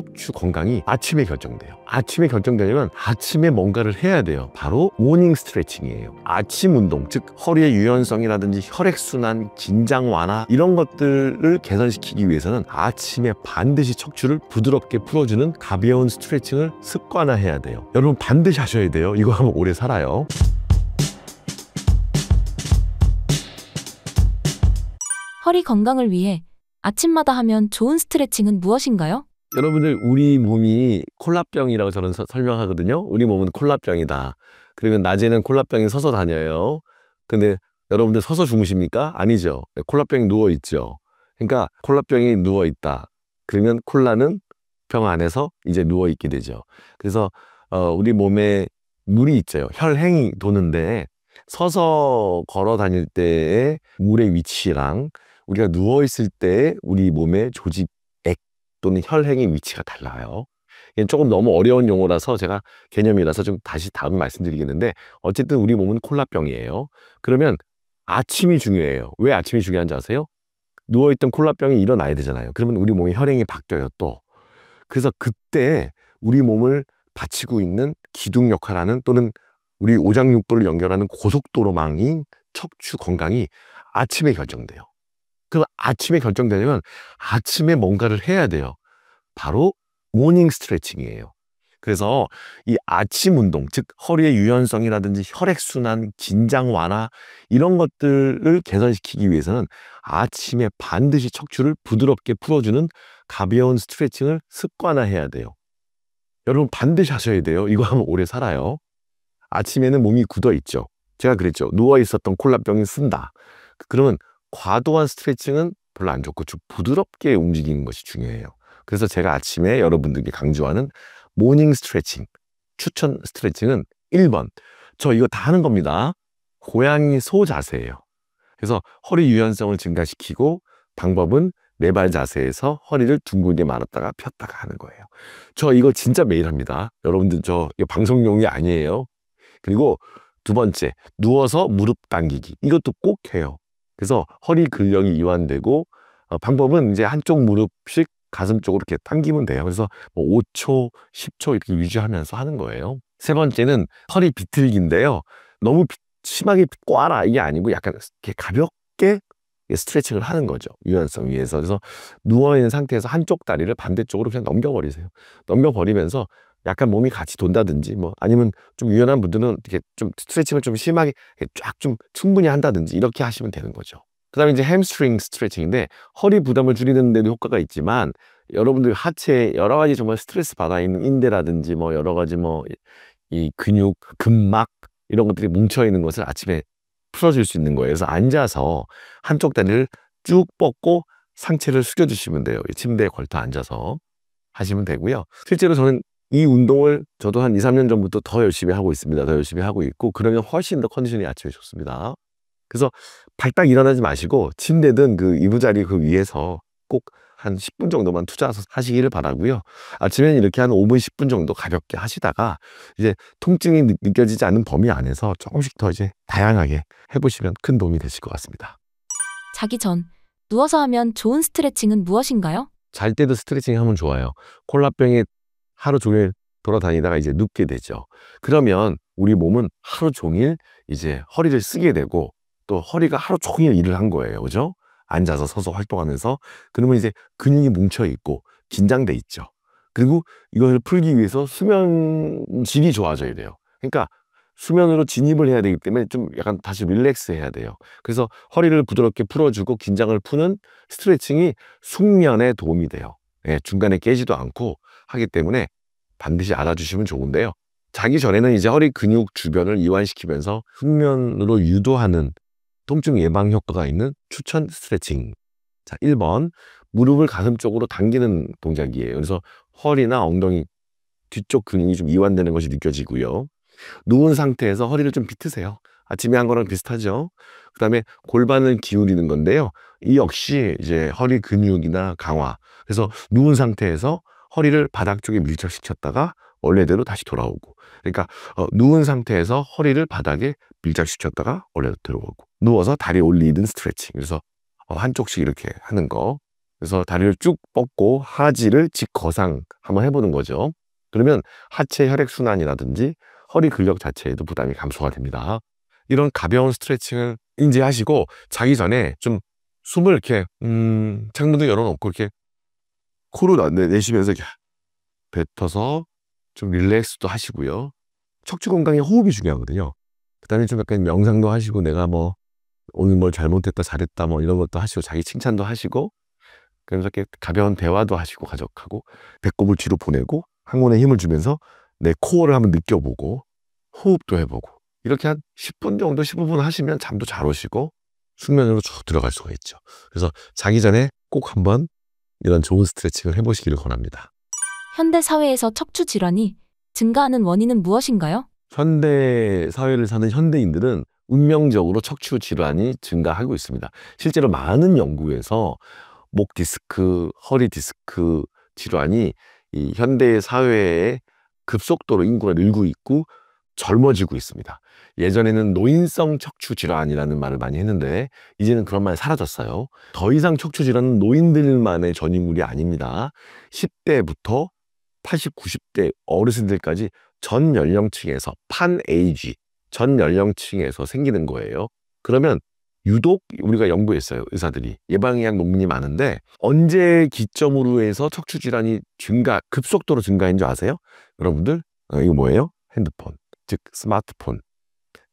척추 건강이 아침에 결정돼요. 아침에 결정되려면 아침에 뭔가를 해야 돼요. 바로 모닝 스트레칭이에요. 아침 운동, 즉 허리의 유연성이라든지 혈액순환, 긴장 완화 이런 것들을 개선시키기 위해서는 아침에 반드시 척추를 부드럽게 풀어주는 가벼운 스트레칭을 습관화해야 돼요. 여러분 반드시 하셔야 돼요. 이거 하면 오래 살아요. 허리 건강을 위해 아침마다 하면 좋은 스트레칭은 무엇인가요? 여러분들 우리 몸이 콜라병이라고 저는 설명하거든요. 우리 몸은 콜라병이다. 그러면 낮에는 콜라병이 서서 다녀요. 근데 여러분들 서서 주무십니까? 아니죠. 콜라병이 누워있죠. 그러니까 콜라병이 누워있다. 그러면 콜라는 병 안에서 이제 누워있게 되죠. 그래서 우리 몸에 물이 있죠. 혈행이 도는데 서서 걸어 다닐 때의 물의 위치랑 우리가 누워있을 때 우리 몸의 조직액 또는 혈행의 위치가 달라요. 이게 조금 너무 어려운 용어라서 제가 개념이라서 좀 다시 다음에 말씀드리겠는데 어쨌든 우리 몸은 콜라병이에요. 그러면 아침이 중요해요. 왜 아침이 중요한지 아세요? 누워있던 콜라병이 일어나야 되잖아요. 그러면 우리 몸의 혈행이 바뀌어요 또. 그래서 그때 우리 몸을 받치고 있는 기둥 역할하는 또는 우리 오장육부를 연결하는 고속도로망인 척추 건강이 아침에 결정돼요. 그럼 아침에 결정되려면 아침에 뭔가를 해야 돼요. 바로 모닝 스트레칭이에요. 그래서 이 아침 운동, 즉 허리의 유연성이라든지 혈액순환, 긴장 완화 이런 것들을 개선시키기 위해서는 아침에 반드시 척추를 부드럽게 풀어주는 가벼운 스트레칭을 습관화해야 돼요. 여러분 반드시 하셔야 돼요. 이거 하면 오래 살아요. 아침에는 몸이 굳어 있죠. 제가 그랬죠. 누워 있었던 콜라병이 쓴다. 그러면 과도한 스트레칭은 별로 안 좋고 좀 부드럽게 움직이는 것이 중요해요. 그래서 제가 아침에 여러분들께 강조하는 모닝 스트레칭, 추천 스트레칭은 1번. 저 이거 다 하는 겁니다. 고양이 소 자세예요. 그래서 허리 유연성을 증가시키고 방법은 네발 자세에서 허리를 둥글게 말았다가 폈다가 하는 거예요. 저 이거 진짜 매일 합니다. 여러분들 저 이거 방송용이 아니에요. 그리고 두 번째, 누워서 무릎 당기기. 이것도 꼭 해요. 그래서 허리 근력이 이완되고 방법은 이제 한쪽 무릎씩 가슴 쪽으로 이렇게 당기면 돼요. 그래서 뭐 5초, 10초 이렇게 유지하면서 하는 거예요. 세 번째는 허리 비틀기인데요. 너무 심하게 꽈라 이게 아니고 약간 이렇게 가볍게 스트레칭을 하는 거죠. 유연성 위해서. 그래서 누워있는 상태에서 한쪽 다리를 반대쪽으로 그냥 넘겨버리세요. 넘겨버리면서 약간 몸이 같이 돈다든지 뭐 아니면 좀 유연한 분들은 이렇게 좀 스트레칭을 좀 심하게 쫙 좀 충분히 한다든지 이렇게 하시면 되는 거죠. 그 다음에 이제 햄스트링 스트레칭인데 허리 부담을 줄이는 데도 효과가 있지만 여러분들 하체에 여러 가지 정말 스트레스 받아 있는 인대라든지 뭐 여러 가지 뭐 이 근육, 근막 이런 것들이 뭉쳐 있는 것을 아침에 풀어줄 수 있는 거예요. 그래서 앉아서 한쪽 다리를 쭉 뻗고 상체를 숙여주시면 돼요. 침대에 걸터 앉아서 하시면 되고요. 실제로 저는 이 운동을 저도 한 2, 3년 전부터 더 열심히 하고 있습니다. 더 열심히 하고 있고 그러면 훨씬 더 컨디션이 아침에 좋습니다. 그래서 발딱 일어나지 마시고 침대든 그 이부자리 그 위에서 꼭 한 10분 정도만 투자해서 하시기를 바라고요. 아침에는 이렇게 한 5분, 10분 정도 가볍게 하시다가 이제 통증이 느껴지지 않는 범위 안에서 조금씩 더 이제 다양하게 해보시면 큰 도움이 되실 것 같습니다. 자기 전 누워서 하면 좋은 스트레칭은 무엇인가요? 잘 때도 스트레칭 하면 좋아요. 콜라병이 하루 종일 돌아다니다가 이제 눕게 되죠. 그러면 우리 몸은 하루 종일 이제 허리를 쓰게 되고 또 허리가 하루 종일 일을 한 거예요. 그죠? 앉아서 서서 활동하면서 그러면 이제 근육이 뭉쳐 있고 긴장돼 있죠. 그리고 이걸 풀기 위해서 수면 질이 좋아져야 돼요. 그러니까 수면으로 진입을 해야 되기 때문에 좀 약간 다시 릴렉스 해야 돼요. 그래서 허리를 부드럽게 풀어주고 긴장을 푸는 스트레칭이 숙면에 도움이 돼요. 예, 중간에 깨지도 않고 하기 때문에 반드시 알아주시면 좋은데요. 자기 전에는 이제 허리 근육 주변을 이완시키면서 숙면으로 유도하는 통증 예방 효과가 있는 추천 스트레칭. 자, 1번 무릎을 가슴 쪽으로 당기는 동작이에요. 그래서 허리나 엉덩이 뒤쪽 근육이 좀 이완되는 것이 느껴지고요. 누운 상태에서 허리를 좀 비트세요. 아침에 한 거랑 비슷하죠. 그 다음에 골반을 기울이는 건데요. 이 역시 이제 허리 근육이나 강화. 그래서 누운 상태에서 허리를 바닥 쪽에 밀착시켰다가 원래대로 다시 돌아오고. 그러니까 누운 상태에서 허리를 바닥에 밀착시켰다가 원래대로 들어오고. 누워서 다리 올리는 스트레칭. 그래서 한쪽씩 이렇게 하는 거. 그래서 다리를 쭉 뻗고 하지를 직거상 한번 해보는 거죠. 그러면 하체 혈액순환이라든지 허리 근력 자체에도 부담이 감소가 됩니다. 이런 가벼운 스트레칭을 인지하시고 자기 전에 좀 숨을 이렇게 창문도 열어놓고 이렇게 코로 내쉬면서 이렇게 뱉어서 좀 릴렉스도 하시고요. 척추 건강에 호흡이 중요하거든요. 그다음에 좀 약간 명상도 하시고 내가 뭐 오늘 뭘 잘못했다 잘했다 뭐 이런 것도 하시고 자기 칭찬도 하시고 그래서 이렇게 가벼운 대화도 하시고 가족하고 배꼽을 뒤로 보내고 항문에 힘을 주면서 내 코어를 한번 느껴보고 호흡도 해보고 이렇게 한 10분 정도 15분 하시면 잠도 잘 오시고 숙면으로 쭉 들어갈 수가 있죠. 그래서 자기 전에 꼭 한번 이런 좋은 스트레칭을 해보시기를 권합니다. 현대 사회에서 척추 질환이 증가하는 원인은 무엇인가요? 현대 사회를 사는 현대인들은 운명적으로 척추 질환이 증가하고 있습니다. 실제로 많은 연구에서 목 디스크, 허리 디스크 질환이 이 현대 사회에 급속도로 인구가 늘고 있고 젊어지고 있습니다. 예전에는 노인성 척추 질환이라는 말을 많이 했는데 이제는 그런 말이 사라졌어요. 더 이상 척추 질환은 노인들만의 전유물이 아닙니다. 10대부터 80, 90대 어르신들까지 전 연령층에서 판에이지, 전 연령층에서 생기는 거예요. 그러면 유독 우리가 연구했어요. 의사들이. 예방의학 논문이 많은데 언제 기점으로 해서 척추 질환이 급속도로 증가한 줄 아세요? 여러분들 이거 뭐예요? 핸드폰, 즉 스마트폰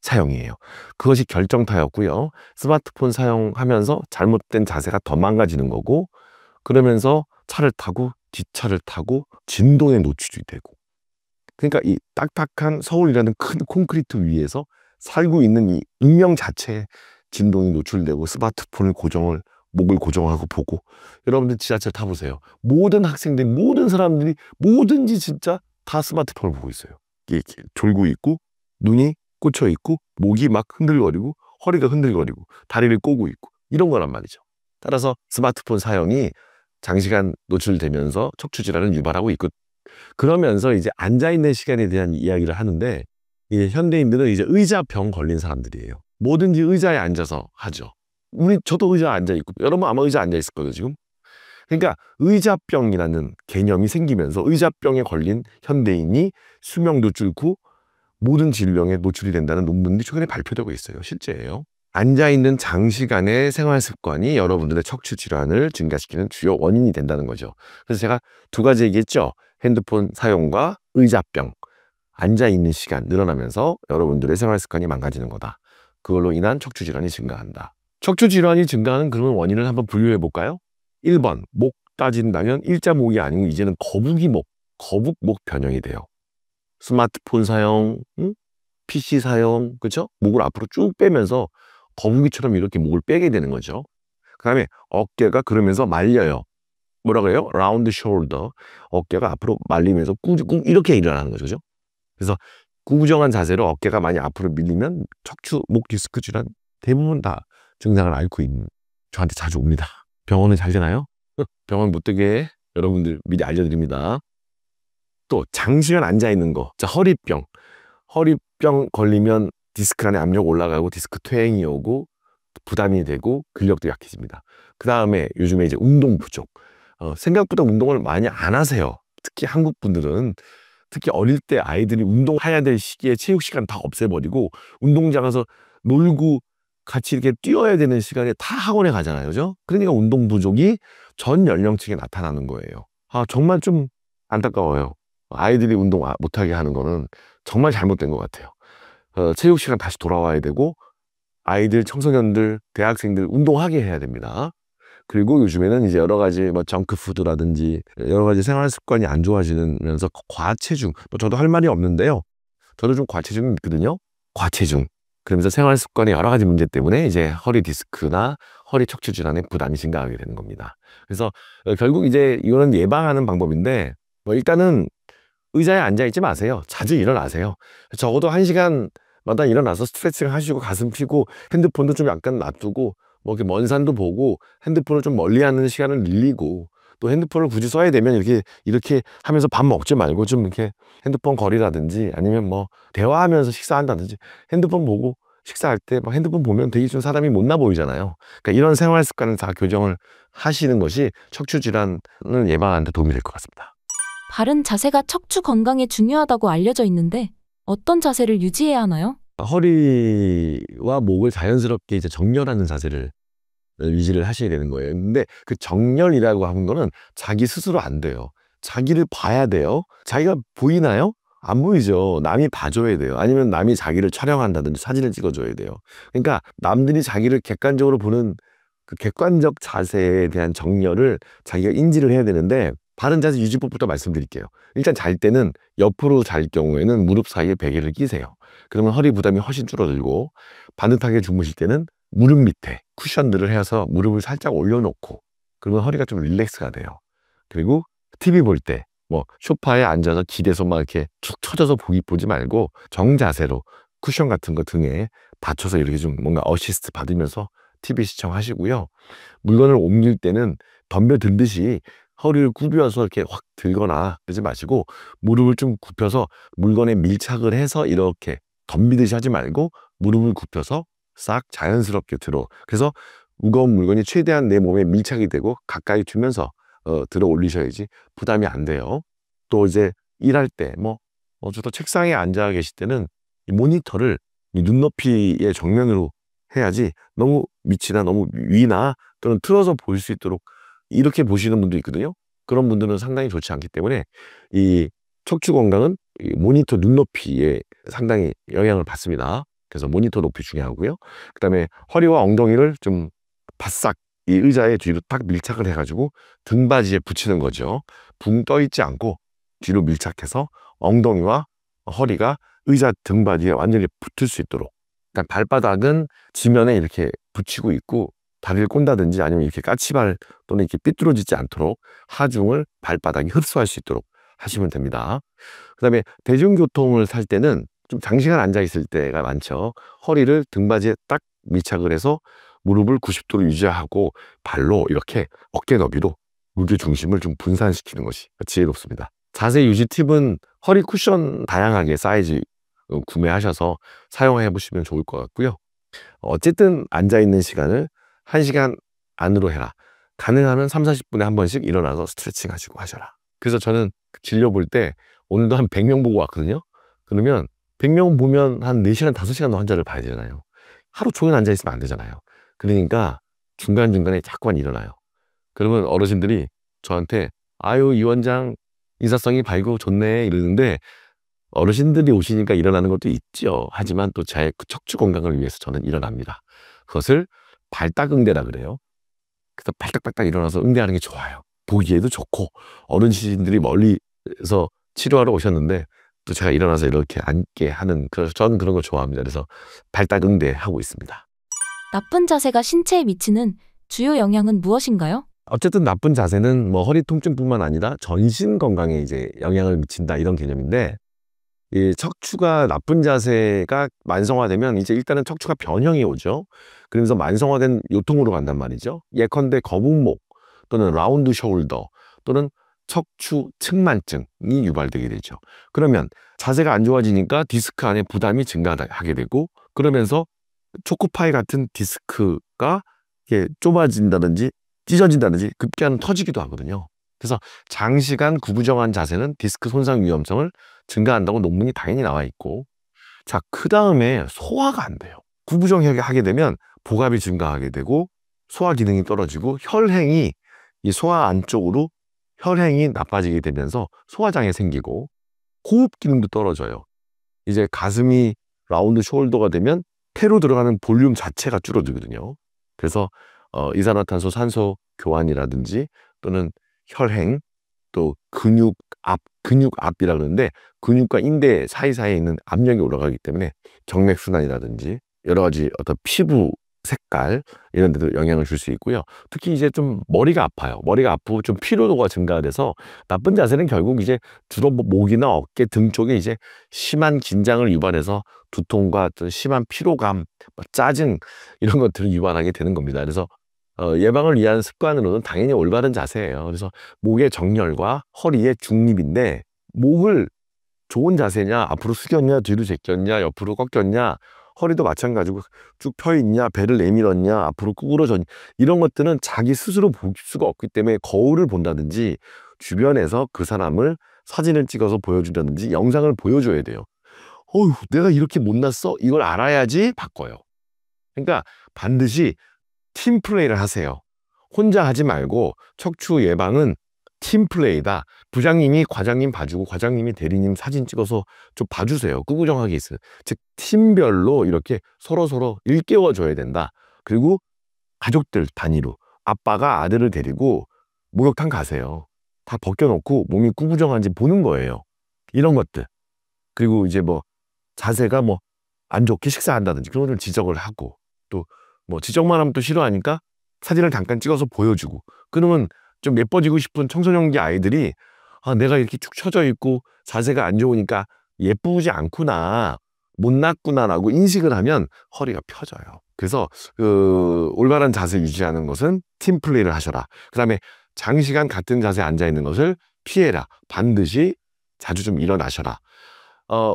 사용이에요. 그것이 결정타였고요. 스마트폰 사용하면서 잘못된 자세가 더 망가지는 거고 그러면서 차를 타고 뒷차를 타고 진동에 노출이 되고 그러니까 이 딱딱한 서울이라는 큰 콘크리트 위에서 살고 있는 이 운명 자체에 진동이 노출되고 스마트폰을 목을 고정하고 보고 여러분들 지하철 타보세요. 모든 학생들, 모든 사람들이 뭐든지 진짜 다 스마트폰을 보고 있어요. 이렇게 졸고 있고 눈이 꽂혀 있고 목이 막 흔들거리고 허리가 흔들거리고 다리를 꼬고 있고 이런 거란 말이죠. 따라서 스마트폰 사용이 장시간 노출되면서 척추 질환을 유발하고 있고 그러면서 이제 앉아있는 시간에 대한 이야기를 하는데 이 현대인들은 이제 의자병 걸린 사람들이에요. 뭐든지 의자에 앉아서 하죠. 저도 의자에 앉아있고 여러분 아마 의자에 앉아있을 거예요 지금. 그러니까 의자병이라는 개념이 생기면서 의자병에 걸린 현대인이 수명도 줄고 모든 질병에 노출이 된다는 논문들이 최근에 발표되고 있어요. 실제예요. 앉아있는 장시간의 생활 습관이 여러분들의 척추 질환을 증가시키는 주요 원인이 된다는 거죠. 그래서 제가 두 가지 얘기했죠. 핸드폰 사용과 의자병. 앉아있는 시간 늘어나면서 여러분들의 생활 습관이 망가지는 거다. 그걸로 인한 척추 질환이 증가한다. 척추 질환이 증가하는 그런 원인을 한번 분류해 볼까요? 1번, 목 따진다면 일자목이 아니고 이제는 거북목 변형이 돼요. 스마트폰 사용, PC 사용, 그렇죠? 목을 앞으로 쭉 빼면서 거북이처럼 이렇게 목을 빼게 되는 거죠. 그 다음에 어깨가 그러면서 말려요. 뭐라 그래요? 라운드 숄더. 어깨가 앞으로 말리면서 꾹 이렇게 일어나는 거죠. 그죠? 그래서 구부정한 자세로 어깨가 많이 앞으로 밀리면 척추, 목 디스크 질환 대부분 다 증상을 앓고 있는 저한테 자주 옵니다. 병원은 잘 되나요? 병원 못 되게 여러분들 미리 알려드립니다. 또 장시간 앉아있는 거. 자, 허리병 걸리면 디스크 안에 압력 올라가고 디스크 퇴행이 오고 부담이 되고 근력도 약해집니다. 그 다음에 요즘에 이제 운동 부족. 생각보다 운동을 많이 안 하세요. 특히 한국 분들은 특히 어릴 때 아이들이 운동해야 될 시기에 체육 시간 다 없애버리고 운동장 가서 놀고 같이 이렇게 뛰어야 되는 시간에 다 학원에 가잖아요. 그죠? 그러니까 운동 부족이 전 연령층에 나타나는 거예요. 정말 좀 안타까워요. 아이들이 운동 못하게 하는 거는 정말 잘못된 것 같아요. 체육 시간 다시 돌아와야 되고 아이들, 청소년들, 대학생들 운동하게 해야 됩니다. 그리고 요즘에는 이제 여러 가지 뭐 정크푸드라든지 여러 가지 생활 습관이 안 좋아지면서 과체중, 저도 할 말이 없는데요. 저도 좀 과체중이 있거든요. 과체중. 그러면서 생활 습관의 여러 가지 문제 때문에 이제 허리 디스크나 허리 척추 질환에 부담이 증가하게 되는 겁니다. 그래서 결국 이제 이거는 예방하는 방법인데 뭐 일단은 의자에 앉아있지 마세요. 자주 일어나세요. 적어도 1시간마다 일어나서 스트레칭 하시고 가슴 펴고 핸드폰도 좀 약간 놔두고 뭐 이렇게 먼 산도 보고 핸드폰을 좀 멀리하는 시간을 늘리고 또 핸드폰을 굳이 써야 되면 이렇게 하면서 밥 먹지 말고 좀 이렇게 핸드폰 거리라든지 아니면 뭐 대화하면서 식사한다든지 핸드폰 보고 식사할 때 막 핸드폰 보면 되게 좀 사람이 못나 보이잖아요. 그러니까 이런 생활 습관을 다 교정을 하시는 것이 척추 질환을 예방하는 데 도움이 될 것 같습니다. 바른 자세가 척추 건강에 중요하다고 알려져 있는데 어떤 자세를 유지해야 하나요? 허리와 목을 자연스럽게 이제 정렬하는 자세를 유지를 하셔야 되는 거예요. 근데 그 정렬이라고 하는 거는 자기 스스로 안 돼요. 자기를 봐야 돼요. 자기가 보이나요? 안 보이죠. 남이 봐줘야 돼요. 아니면 남이 자기를 촬영한다든지 사진을 찍어줘야 돼요. 그러니까 남들이 자기를 객관적으로 보는 그 객관적 자세에 대한 정렬을 자기가 인지를 해야 되는데, 바른 자세 유지법부터 말씀드릴게요. 일단 잘 때는 옆으로 잘 경우에는 무릎 사이에 베개를 끼세요. 그러면 허리 부담이 훨씬 줄어들고, 반듯하게 주무실 때는 무릎 밑에 쿠션들을 해서 무릎을 살짝 올려놓고, 그러면 허리가 좀 릴렉스가 돼요. 그리고 TV 볼 때 뭐 소파에 앉아서 기대서 막 이렇게 툭 처져서 보지 말고 정자세로 쿠션 같은 거 등에 받쳐서 이렇게 좀 뭔가 어시스트 받으면서 TV 시청하시고요. 물건을 옮길 때는 덤벼 들듯이 허리를 굽혀서 이렇게 확 들거나 그러지 마시고, 무릎을 좀 굽혀서 물건에 밀착을 해서 이렇게 덤비듯이 하지 말고 무릎을 굽혀서 싹 자연스럽게 들어. 그래서 무거운 물건이 최대한 내 몸에 밀착이 되고 가까이 두면서 들어 올리셔야지 부담이 안 돼요. 또 이제 일할 때 저도 책상에 앉아 계실 때는 이 모니터를 이 눈높이의 정면으로 해야지, 너무 밑이나 너무 위나 또는 틀어서 보일 수 있도록 이렇게 보시는 분도 있거든요. 그런 분들은 상당히 좋지 않기 때문에 이 척추 건강은 이 모니터 눈높이에 상당히 영향을 받습니다. 그래서 모니터 높이 중요하고요. 그다음에 허리와 엉덩이를 좀 바싹 이 의자의 뒤로 딱 밀착을 해가지고 등받이에 붙이는 거죠. 붕 떠 있지 않고 뒤로 밀착해서 엉덩이와 허리가 의자 등받이에 완전히 붙을 수 있도록, 그러니까 발바닥은 지면에 이렇게 붙이고 있고 다리를 꼰다든지 아니면 이렇게 까치발 또는 이렇게 삐뚤어지지 않도록 하중을 발바닥이 흡수할 수 있도록 하시면 됩니다. 그다음에 대중교통을 탈 때는 좀 장시간 앉아 있을 때가 많죠. 허리를 등받이에 딱 밀착을 해서 무릎을 90도로 유지하고 발로 이렇게 어깨 너비로 무게 중심을 좀 분산시키는 것이 지혜롭습니다. 자세 유지 팁은 허리 쿠션 다양하게 사이즈 구매하셔서 사용해 보시면 좋을 것 같고요. 어쨌든 앉아 있는 시간을 1시간 안으로 해라. 가능하면 3, 40분에 한 번씩 일어나서 스트레칭 하시고 하셔라. 그래서 저는 진료 볼 때 오늘도 한 100명 보고 왔거든요. 그러면 100명 보면 한 4시간, 5시간 환자를 봐야 되잖아요. 하루 종일 앉아 있으면 안 되잖아요. 그러니까 중간중간에 자꾸만 일어나요. 그러면 어르신들이 저한테 아유, 이 원장 인사성이 밝고 좋네 이러는데, 어르신들이 오시니까 일어나는 것도 있죠. 하지만 또 제 척추 건강을 위해서 저는 일어납니다. 그것을 발딱응대라 그래요. 그래서 발딱발딱 일어나서 응대하는 게 좋아요. 보기에도 좋고, 어르신들이 멀리서 치료하러 오셨는데 또 제가 일어나서 이렇게 앉게 하는, 그래서 저는 그런 거 좋아합니다. 그래서 발딱응대 하고 있습니다. 나쁜 자세가 신체에 미치는 주요 영향은 무엇인가요? 어쨌든 나쁜 자세는 뭐 허리 통증뿐만 아니라 전신 건강에 이제 영향을 미친다, 이런 개념인데, 이 척추가 나쁜 자세가 만성화되면 이제 일단은 척추가 변형이 오죠. 그러면서 만성화된 요통으로 간단 말이죠. 예컨대 거북목 또는 라운드 숄더 또는 척추 측만증이 유발되게 되죠. 그러면 자세가 안 좋아지니까 디스크 안에 부담이 증가하게 되고, 그러면서 초코파이 같은 디스크가 이게 좁아진다든지 찢어진다든지 급기야는 터지기도 하거든요. 그래서 장시간 구부정한 자세는 디스크 손상 위험성을 증가한다고 논문이 당연히 나와 있고, 자, 그 다음에 소화가 안 돼요. 구부정하게 하게 되면 복압이 증가하게 되고 소화 기능이 떨어지고 혈행이 이 소화 안쪽으로 혈행이 나빠지게 되면서 소화장애 생기고 호흡 기능도 떨어져요. 이제 가슴이 라운드 숄더가 되면 폐로 들어가는 볼륨 자체가 줄어들거든요. 그래서 이산화탄소 산소 교환이라든지 또는 혈행, 또 근육압이라 그러는데 근육과 인대 사이사이에 있는 압력이 올라가기 때문에 정맥순환이라든지 여러 가지 어떤 피부 색깔 이런 데도 영향을 줄 수 있고요. 특히 이제 좀 머리가 아파요. 머리가 아프고 좀 피로도가 증가돼서 나쁜 자세는 결국 이제 주로 목이나 어깨 등 쪽에 이제 심한 긴장을 유발해서 두통과 또 심한 피로감, 짜증 이런 것들을 유발하게 되는 겁니다. 그래서 예방을 위한 습관으로는 당연히 올바른 자세예요. 그래서 목의 정렬과 허리의 중립인데, 목을 좋은 자세냐, 앞으로 숙였냐, 뒤로 제꼈냐, 옆으로 꺾였냐, 허리도 마찬가지고 쭉 펴 있냐, 배를 내밀었냐, 앞으로 구부러졌냐, 이런 것들은 자기 스스로 볼 수가 없기 때문에 거울을 본다든지 주변에서 그 사람을 사진을 찍어서 보여준다든지 영상을 보여줘야 돼요. 어휴, 내가 이렇게 못났어? 이걸 알아야지 바꿔요. 그러니까 반드시 팀 플레이를 하세요. 혼자 하지 말고 척추 예방은 팀 플레이다. 부장님이 과장님 봐주고 과장님이 대리님 사진 찍어서 좀 봐주세요. 꾸부정하게 있어요. 즉 팀별로 이렇게 서로서로 일깨워 줘야 된다. 그리고 가족들 단위로 아빠가 아들을 데리고 목욕탕 가세요. 다 벗겨놓고 몸이 꾸부정한지 보는 거예요. 이런 것들. 그리고 이제 뭐 자세가 뭐 안 좋게 식사한다든지 그런 것을 지적을 하고, 또 뭐 지적만 하면 또 싫어하니까 사진을 잠깐 찍어서 보여주고, 그러면 좀 예뻐지고 싶은 청소년기 아이들이 아, 내가 이렇게 축 처져 있고 자세가 안 좋으니까 예쁘지 않구나, 못났구나라고 인식을 하면 허리가 펴져요. 그래서 그 올바른 자세 유지하는 것은 팀 플레이를 하셔라. 그다음에 장시간 같은 자세에 앉아 있는 것을 피해라. 반드시 자주 좀 일어나셔라.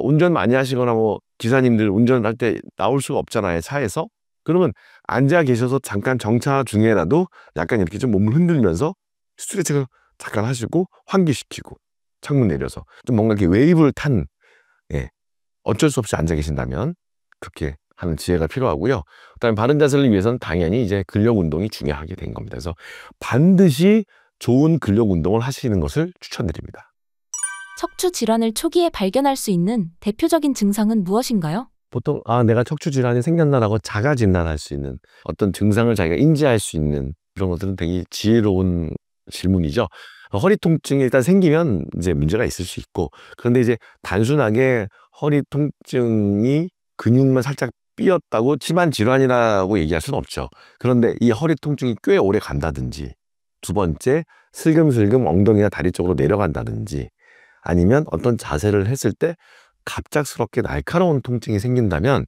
운전 많이 하시거나 뭐 기사님들 운전할 때 나올 수가 없잖아요, 차에서. 그러면 앉아 계셔서 잠깐 정차 중에라도 약간 이렇게 좀 몸을 흔들면서 스트레칭을 잠깐 하시고 환기시키고 창문 내려서 좀 뭔가 이렇게 웨이브를 탄, 예, 어쩔 수 없이 앉아 계신다면 그렇게 하는 지혜가 필요하고요. 그다음에 바른 자세를 위해서는 당연히 이제 근력 운동이 중요하게 된 겁니다. 그래서 반드시 좋은 근력 운동을 하시는 것을 추천드립니다. 척추 질환을 초기에 발견할 수 있는 대표적인 증상은 무엇인가요? 보통 내가 척추 질환이 생겼나라고 자가 진단할 수 있는 어떤 증상을 자기가 인지할 수 있는 그런 것들은 되게 지혜로운 질문이죠. 허리 통증이 일단 생기면 이제 문제가 있을 수 있고, 그런데 이제 단순하게 허리 통증이 근육만 살짝 삐었다고 치만 질환이라고 얘기할 수는 없죠. 그런데 이 허리 통증이 꽤 오래 간다든지, 두 번째 슬금슬금 엉덩이나 다리 쪽으로 내려간다든지, 아니면 어떤 자세를 했을 때 갑작스럽게 날카로운 통증이 생긴다면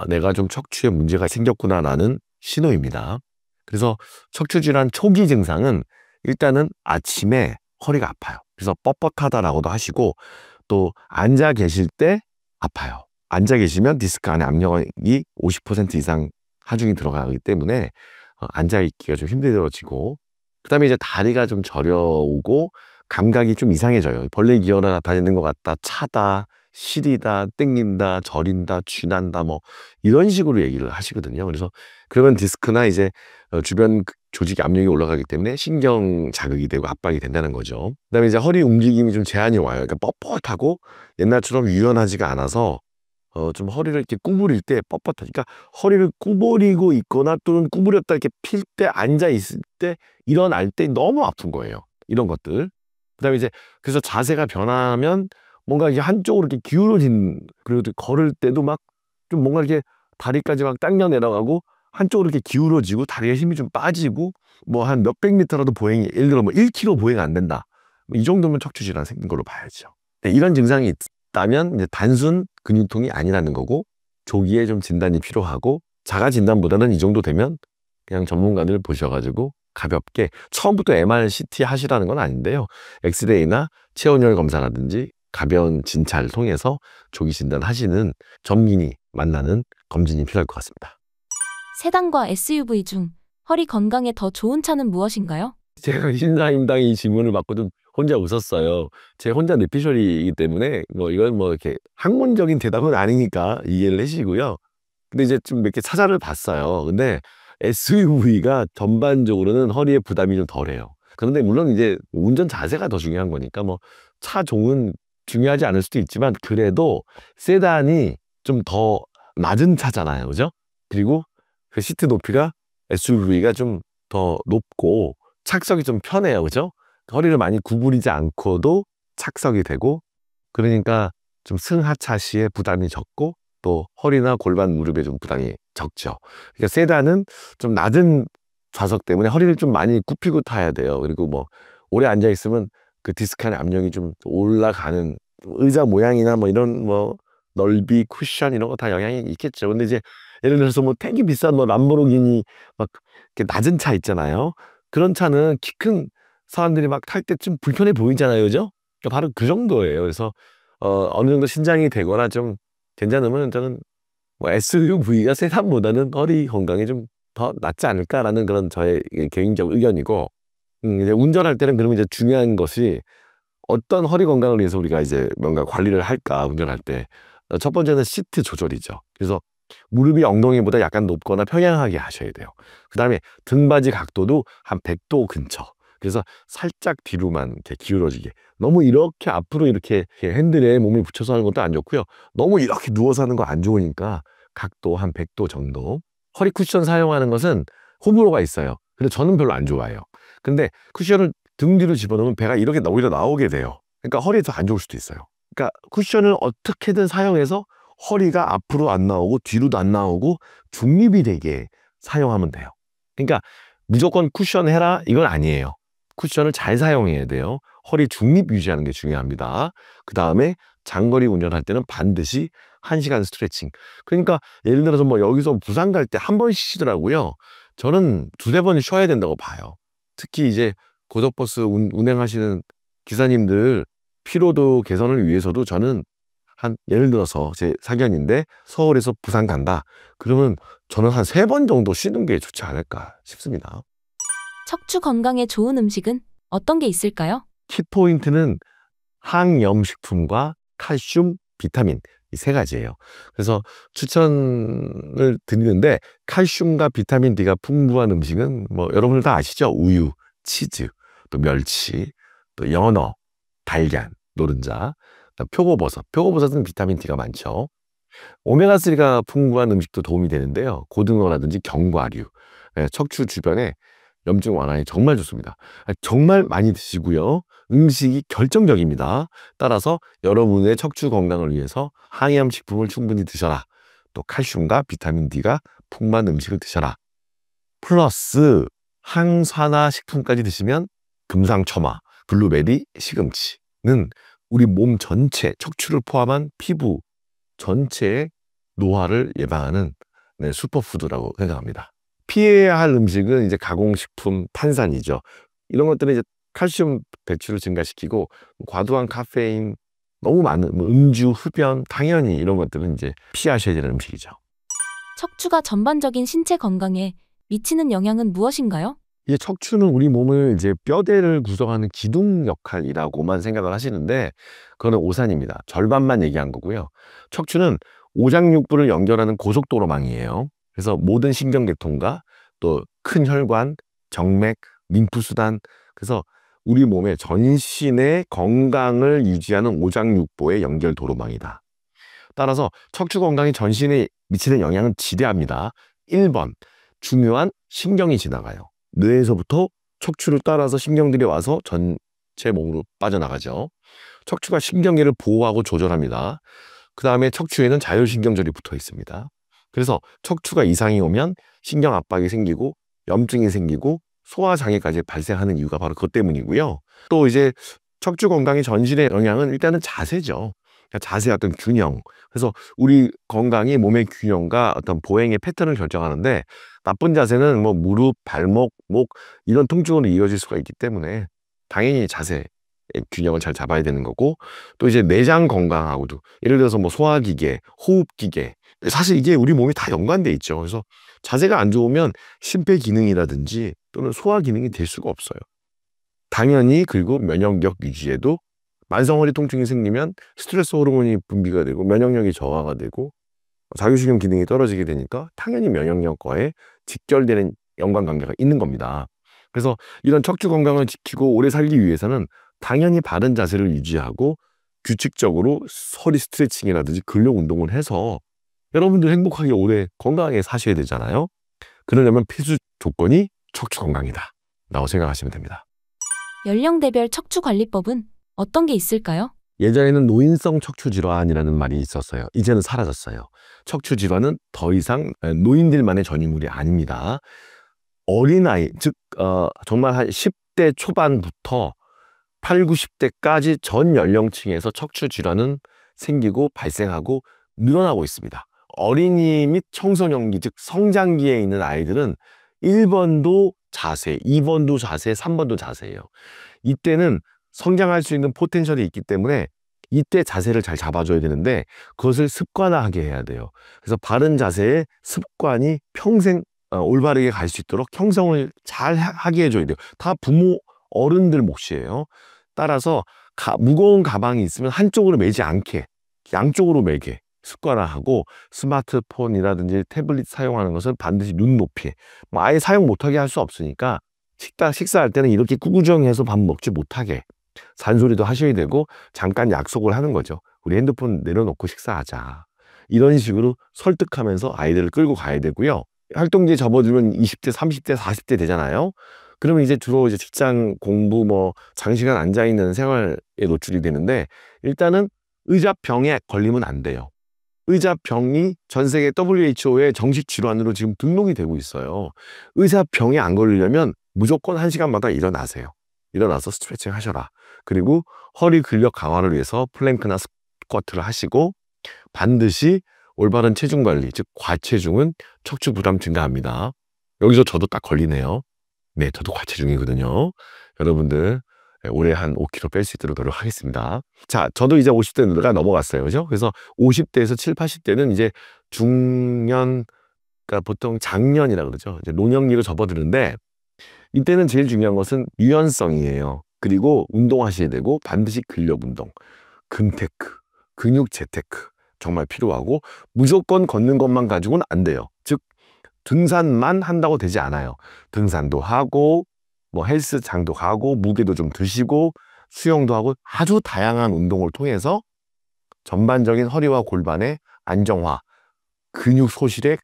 내가 좀 척추에 문제가 생겼구나라는 신호입니다. 그래서 척추 질환 초기 증상은 일단은 아침에 허리가 아파요. 그래서 뻣뻣하다라고도 하시고, 또 앉아 계실 때 아파요. 앉아 계시면 디스크 안에 압력이 50% 이상 하중이 들어가기 때문에 앉아 있기가 좀 힘들어지고, 그다음에 이제 다리가 좀 저려오고 감각이 좀 이상해져요. 벌레 기어나 다니는 것 같다, 차다, 시리다, 땡긴다, 저린다, 쥐난다, 뭐 이런 식으로 얘기를 하시거든요. 그래서 그러면 디스크나 이제 주변 조직 압력이 올라가기 때문에 신경 자극이 되고 압박이 된다는 거죠. 그다음에 이제 허리 움직임이 좀 제한이 와요. 그러니까 뻣뻣하고 옛날처럼 유연하지가 않아서 좀 허리를 이렇게 구부릴 때 뻣뻣하니까, 허리를 구부리고 있거나 또는 구부렸다 이렇게 필 때, 앉아 있을 때, 일어날 때 너무 아픈 거예요. 이런 것들. 그다음에 이제 그래서 자세가 변하면 뭔가 이게 한쪽으로 이렇게 기울어진, 그리고 또 걸을 때도 막 좀 뭔가 이렇게 다리까지 막 당겨 내려가고 한쪽으로 이렇게 기울어지고 다리에 힘이 좀 빠지고, 뭐 한 몇백 미터라도 보행이, 예를 들어 뭐 1km 보행 안 된다, 이 정도면 척추 질환 생긴 걸로 봐야죠. 네, 이런 증상이 있다면 이제 단순 근육통이 아니라는 거고, 조기에 좀 진단이 필요하고, 자가 진단보다는 이 정도 되면 그냥 전문가들 보셔가지고 가볍게, 처음부터 MRCT 하시라는 건 아닌데요, 엑스레이나 체온열 검사라든지 가벼운 진찰을 통해서 조기 진단하시는 전문의 만나는 검진이 필요할 것 같습니다. 세단과 SUV 중 허리 건강에 더 좋은 차는 무엇인가요? 제가 신사임당 이 질문을 받고 좀 혼자 웃었어요. 제 혼자 뇌피셜이기 때문에 이건 뭐 이렇게 학문적인 대답은 아니니까 이해를 해주시고요. 근데 이제 좀 몇 개 찾아를 봤어요. 근데 SUV가 전반적으로는 허리에 부담이 좀 덜해요. 그런데 물론 이제 운전 자세가 더 중요한 거니까 뭐 차 종은 중요하지 않을 수도 있지만, 그래도 세단이 좀 더 낮은 차잖아요, 그죠? 그리고 그 시트 높이가 SUV가 좀 더 높고 착석이 좀 편해요, 그죠? 허리를 많이 구부리지 않고도 착석이 되고, 그러니까 좀 승하차 시에 부담이 적고, 또 허리나 골반, 무릎에 좀 부담이 적죠. 그러니까 세단은 좀 낮은 좌석 때문에 허리를 좀 많이 굽히고 타야 돼요. 그리고 뭐 오래 앉아 있으면 그 디스크 안에 압력이 좀 올라가는, 의자 모양이나 뭐 이런 뭐 넓이, 쿠션 이런 거 다 영향이 있겠죠. 근데 이제 예를 들어서 뭐 되게 비싼 뭐 람보르기니 막 이렇게 낮은 차 있잖아요. 그런 차는 키 큰 사람들이 막 탈 때 좀 불편해 보이잖아요, 그죠? 그러니까 바로 그 정도예요. 그래서 어느 정도 신장이 되거나 좀 괜찮으면 저는 뭐 SUV가 세단보다는 허리 건강에 좀 더 낫지 않을까라는 그런 저의 개인적 의견이고, 이제 운전할 때는 그러면 이제 중요한 것이 어떤 허리 건강을 위해서 우리가 이제 뭔가 관리를 할까, 운전할 때. 첫 번째는 시트 조절이죠. 그래서 무릎이 엉덩이보다 약간 높거나 평행하게 하셔야 돼요. 그 다음에 등받이 각도도 한 100도 근처. 그래서 살짝 뒤로만 이렇게 기울어지게. 너무 이렇게 앞으로 이렇게 핸들에 몸이 붙여서 하는 것도 안 좋고요. 너무 이렇게 누워서 하는 거 안 좋으니까 각도 한 100도 정도. 허리 쿠션 사용하는 것은 호불호가 있어요. 근데 저는 별로 안 좋아해요. 근데 쿠션을 등 뒤로 집어넣으면 배가 이렇게 오히려 나오게 돼요. 그러니까 허리에 더 안 좋을 수도 있어요. 그러니까 쿠션을 어떻게든 사용해서 허리가 앞으로 안 나오고 뒤로도 안 나오고 중립이 되게 사용하면 돼요. 그러니까 무조건 쿠션 해라 이건 아니에요. 쿠션을 잘 사용해야 돼요. 허리 중립 유지하는 게 중요합니다. 그 다음에 장거리 운전할 때는 반드시 1시간 스트레칭. 그러니까 예를 들어서 뭐 여기서 부산 갈 때 한 번 쉬시더라고요. 저는 두세 번 쉬어야 된다고 봐요. 특히 이제 고속버스 운행하시는 기사님들 피로도 개선을 위해서도 저는 한 예를 들어서 제 사견인데 서울에서 부산 간다. 그러면 저는 한 3번 정도 쉬는 게 좋지 않을까 싶습니다. 척추 건강에 좋은 음식은 어떤 게 있을까요? 키포인트는 항염식품과 칼슘, 비타민 이 3가지예요. 그래서 추천을 드리는데 칼슘과 비타민 D가 풍부한 음식은 뭐 여러분들 다 아시죠? 우유, 치즈, 또 멸치, 또 연어, 달걀, 노른자, 표고버섯. 표고버섯은 비타민 D가 많죠. 오메가3가 풍부한 음식도 도움이 되는데요. 고등어라든지 견과류, 척추 주변에 염증 완화에 정말 좋습니다. 정말 많이 드시고요. 음식이 결정적입니다. 따라서 여러분의 척추 건강을 위해서 항염 식품을 충분히 드셔라. 또 칼슘과 비타민 D가 풍부한 음식을 드셔라. 플러스 항산화 식품까지 드시면 금상첨화, 블루베리, 시금치는 우리 몸 전체, 척추를 포함한 피부 전체의 노화를 예방하는 슈퍼푸드라고 생각합니다. 피해야 할 음식은 이제 가공식품, 탄산이죠. 이런 것들은 이제 칼슘 배출을 증가시키고 과도한 카페인, 너무 많은 음주, 흡연, 당연히 이런 것들은 이제 피하셔야 되는 음식이죠. 척추가 전반적인 신체 건강에 미치는 영향은 무엇인가요? 이 척추는 우리 몸을 이제 뼈대를 구성하는 기둥 역할이라고만 생각을 하시는데 그거는 오산입니다. 절반만 얘기한 거고요. 척추는 오장육부를 연결하는 고속도로망이에요. 그래서 모든 신경계통과 또 큰 혈관, 정맥, 림프수단, 그래서 우리 몸의 전신의 건강을 유지하는 오장육부의 연결 도로망이다. 따라서 척추 건강이 전신에 미치는 영향은 지대합니다. 1번, 중요한 신경이 지나가요. 뇌에서부터 척추를 따라서 신경들이 와서 전체 몸으로 빠져나가죠. 척추가 신경계를 보호하고 조절합니다. 그 다음에 척추에는 자율신경절이 붙어 있습니다. 그래서 척추가 이상이 오면 신경 압박이 생기고 염증이 생기고 소화장애까지 발생하는 이유가 바로 그것 때문이고요. 또 이제 척추 건강이 전신에 영향은 일단은 자세죠. 자세의 어떤 균형. 그래서 우리 건강이 몸의 균형과 어떤 보행의 패턴을 결정하는데 나쁜 자세는 뭐 무릎, 발목, 목 이런 통증으로 이어질 수가 있기 때문에 당연히 자세의 균형을 잘 잡아야 되는 거고 또 이제 내장 건강하고도 예를 들어서 뭐 소화기계, 호흡기계 사실 이게 우리 몸이 다 연관돼 있죠. 그래서 자세가 안 좋으면 심폐기능이라든지 또는 소화 기능이 될 수가 없어요. 당연히 그리고 면역력 유지에도 만성허리 통증이 생기면 스트레스 호르몬이 분비가 되고 면역력이 저하가 되고 자율신경 기능이 떨어지게 되니까 당연히 면역력과의 직결되는 연관관계가 있는 겁니다. 그래서 이런 척추 건강을 지키고 오래 살기 위해서는 당연히 바른 자세를 유지하고 규칙적으로 허리 스트레칭이라든지 근력 운동을 해서 여러분들 행복하게 오래 건강하게 사셔야 되잖아요. 그러려면 필수 조건이 척추 건강이다 라고 생각하시면 됩니다. 연령대별 척추 관리법은 어떤 게 있을까요? 예전에는 노인성 척추 질환이라는 말이 있었어요. 이제는 사라졌어요. 척추 질환은 더 이상 노인들만의 전유물이 아닙니다. 어린아이, 즉 정말 한 10대 초반부터 8, 90대까지 전 연령층에서 척추 질환은 생기고 발생하고 늘어나고 있습니다. 어린이 및 청소년기, 즉 성장기에 있는 아이들은 1번도 자세, 2번도 자세, 3번도 자세예요. 이때는 성장할 수 있는 포텐셜이 있기 때문에 이때 자세를 잘 잡아줘야 되는데 그것을 습관화하게 해야 돼요. 그래서 바른 자세의 습관이 평생 올바르게 갈 수 있도록 형성을 잘 하게 해줘야 돼요. 다 부모, 어른들 몫이에요. 따라서 무거운 가방이 있으면 한쪽으로 매지 않게 양쪽으로 매게 습관화하고, 스마트폰이라든지 태블릿 사용하는 것은 반드시 눈 높이, 뭐 아예 사용 못하게 할 수 없으니까 식사할 때는 이렇게 꾸꾸정해서 밥 먹지 못하게 잔소리도 하셔야 되고, 잠깐 약속을 하는 거죠. 우리 핸드폰 내려놓고 식사하자. 이런 식으로 설득하면서 아이들을 끌고 가야 되고요. 활동기에 접어들면 20대, 30대, 40대 되잖아요. 그러면 이제 주로 이제 직장, 공부, 뭐 장시간 앉아있는 생활에 노출이 되는데, 일단은 의자병에 걸리면 안 돼요. 의자병이 전 세계 WHO의 정식 질환으로 지금 등록이 되고 있어요. 의자병에 안 걸리려면 무조건 1시간마다 일어나세요. 일어나서 스트레칭 하셔라. 그리고 허리 근력 강화를 위해서 플랭크나 스쿼트를 하시고, 반드시 올바른 체중 관리, 즉 과체중은 척추 부담 증가합니다. 여기서 저도 딱 걸리네요. 네, 저도 과체중이거든요. 여러분들 올해 한 5kg 뺄 수 있도록 노력하겠습니다. 자, 저도 이제 50대가 넘어갔어요. 그죠? 그래서 50대에서 7, 80대는 이제 중년, 그러니까 보통 장년이라 그러죠. 이제 노년기로 접어드는데, 이때는 제일 중요한 것은 유연성이에요. 그리고 운동하셔야 되고, 반드시 근력 운동, 금테크, 근육 재테크 정말 필요하고, 무조건 걷는 것만 가지고는 안 돼요. 즉 등산만 한다고 되지 않아요. 등산도 하고, 뭐 헬스장도 가고, 무게도 좀 드시고, 수영도 하고, 아주 다양한 운동을 통해서 전반적인 허리와 골반의 안정화, 근육 소실의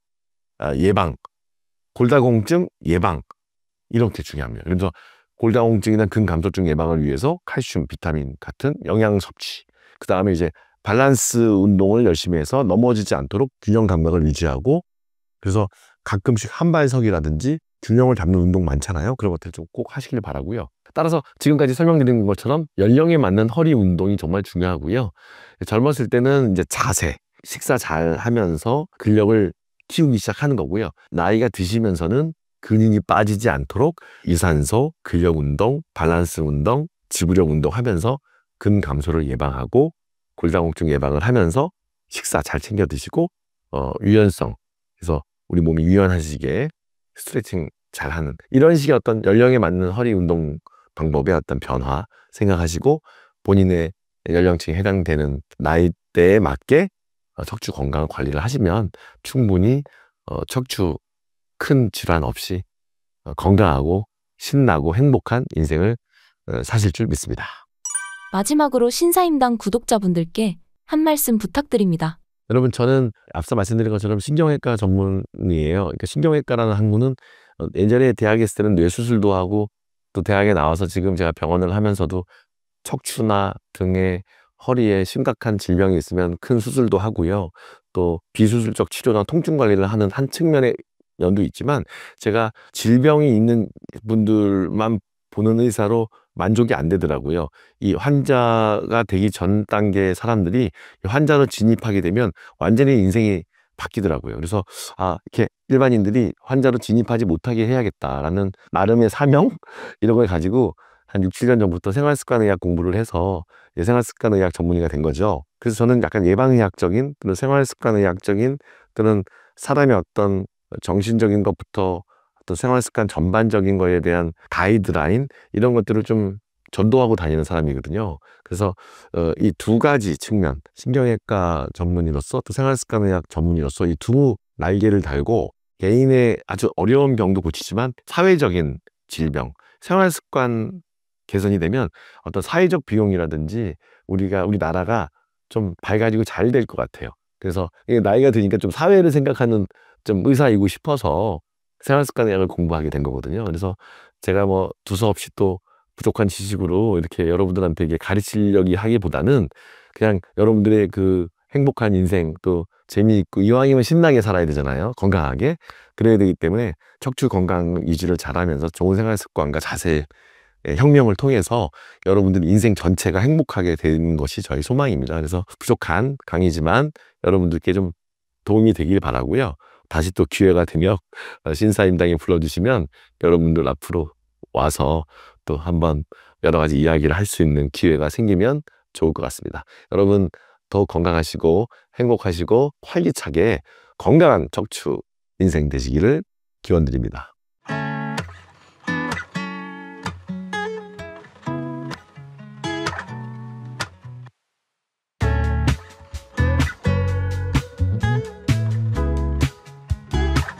예방, 골다공증 예방, 이렇게 중요합니다. 그래서 골다공증이나 근감소증 예방을 위해서 칼슘, 비타민 같은 영양 섭취, 그 다음에 이제 밸런스 운동을 열심히 해서 넘어지지 않도록 균형 감각을 유지하고, 그래서 가끔씩 한발석이라든지 균형을 잡는 운동 많잖아요. 그런 것들 좀 꼭 하시길 바라고요. 따라서 지금까지 설명드린 것처럼 연령에 맞는 허리 운동이 정말 중요하고요. 젊었을 때는 이제 자세, 식사 잘 하면서 근력을 키우기 시작하는 거고요. 나이가 드시면서는 근육이 빠지지 않도록 유산소, 근력 운동, 밸런스 운동, 지구력 운동 하면서 근감소를 예방하고, 골다공증 예방을 하면서 식사 잘 챙겨 드시고, 유연성, 그래서 우리 몸이 유연하시게 스트레칭 잘하는 이런 식의 어떤 연령에 맞는 허리 운동 방법의 어떤 변화 생각하시고, 본인의 연령층에 해당되는 나이대에 맞게 척추 건강 관리를 하시면 충분히 척추 큰 질환 없이 건강하고 신나고 행복한 인생을 사실 줄 믿습니다. 마지막으로 신사임당 구독자분들께 한 말씀 부탁드립니다. 여러분, 저는 앞서 말씀드린 것처럼 신경외과 전문의예요. 그러니까 신경외과라는 학문은 예전에 대학에 있을 때는 뇌수술도 하고, 또 대학에 나와서 지금 제가 병원을 하면서도 척추나 등에, 허리에 심각한 질병이 있으면 큰 수술도 하고요. 또 비수술적 치료나 통증 관리를 하는 한 측면의 면도 있지만, 제가 질병이 있는 분들만 보는 의사로 만족이 안 되더라고요. 이 환자가 되기 전 단계의 사람들이 환자로 진입하게 되면 완전히 인생이 바뀌더라고요. 그래서 이렇게 일반인들이 환자로 진입하지 못하게 해야겠다라는 나름의 사명 이런 걸 가지고 한 6, 7년 전부터 생활습관의학 공부를 해서 생활습관의학 전문의가 된 거죠. 그래서 저는 약간 예방의학적인 그런 생활습관의학적인 그런 사람의 어떤 정신적인 것부터 어떤 생활습관 전반적인 거에 대한 가이드라인, 이런 것들을 좀 전도하고 다니는 사람이거든요. 그래서 이 두 가지 측면, 신경외과 전문의로서 또 생활습관의학 전문의로서 이 두 날개를 달고, 개인의 아주 어려운 병도 고치지만 사회적인 질병, 생활습관 개선이 되면 어떤 사회적 비용이라든지 우리 나라가 좀 밝아지고 잘 될 것 같아요. 그래서 나이가 드니까 좀 사회를 생각하는 좀 의사이고 싶어서 생활습관의학을 공부하게 된 거거든요. 그래서 제가 뭐 두서없이 또 부족한 지식으로 이렇게 여러분들한테 이게 가르치려기 하기보다는 그냥 여러분들의 그 행복한 인생, 또 재미있고 이왕이면 신나게 살아야 되잖아요. 건강하게. 그래야 되기 때문에 척추 건강 유지를 잘하면서 좋은 생활습관과 자세의 혁명을 통해서 여러분들 인생 전체가 행복하게 되는 것이 저희 소망입니다. 그래서 부족한 강의지만 여러분들께 좀 도움이 되길 바라고요. 다시 또 기회가 되면 신사임당에 불러주시면 여러분들 앞으로 와서 또 한번 여러 가지 이야기를 할 수 있는 기회가 생기면 좋을 것 같습니다. 여러분 더욱 건강하시고 행복하시고 활기차게 건강한 척추 인생 되시기를 기원드립니다.